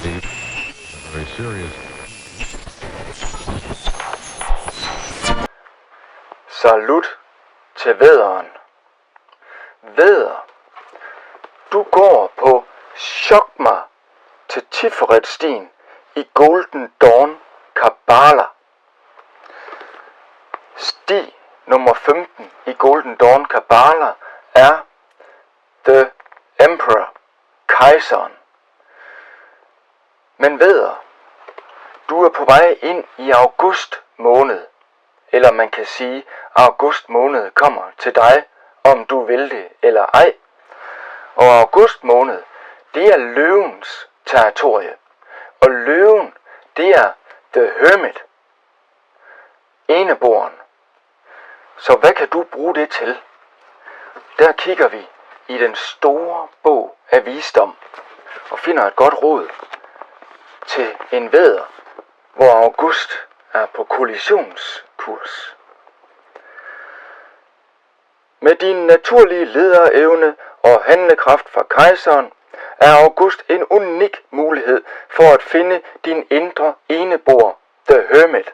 deep, very serious. Salut til vædderen. Vædder, du går på Chok mig til Tiferet-stien i Golden Dawn Kabbalah. Sti nummer 15 i Golden Dawn Kabbalah er The Emperor, kejseren. Men vædder, du er på vej ind i august måned. Eller man kan sige, at august måned kommer til dig, om du vil det eller ej. Og august måned, det er løvens territorie. Og løven, det er The Hermit, eneboeren. Så hvad kan du bruge det til? Der kigger vi i den store bog af visdom og finder et godt råd til en vædder, hvor august er på kollisionskurs. Med din naturlige lederevne og handlekraft fra kejseren er august en unik mulighed for at finde din indre eneboer, The Hermit.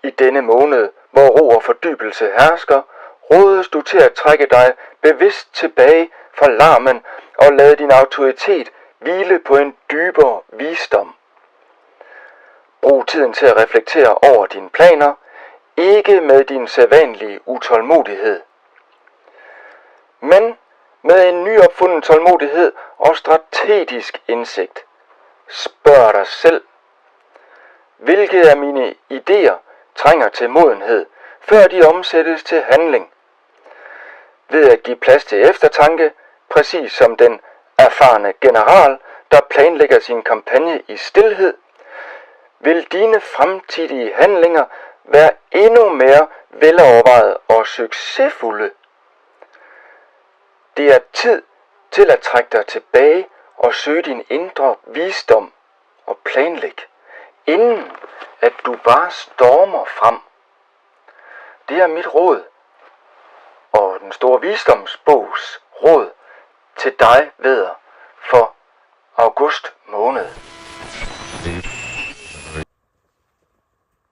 I denne måned, hvor ro og fordybelse hersker, rådes du til at trække dig bevidst tilbage fra larmen og lade din autoritet hvile på en dybere visdom. Brug tiden til at reflektere over dine planer, ikke med din sædvanlige utålmodighed, men med en nyopfunden tålmodighed og strategisk indsigt. Spørg dig selv, hvilke af mine idéer trænger til modenhed, før de omsættes til handling? Ved at give plads til eftertanke, præcis som den erfarne general, der planlægger sin kampagne i stilhed, vil dine fremtidige handlinger være endnu mere velovervejet og succesfulde. Det er tid til at trække dig tilbage og søge din indre visdom og planlæg, inden at du bare stormer frem. Det er mit råd, og den store visdomsbogs råd til dig, vædder, for august måned.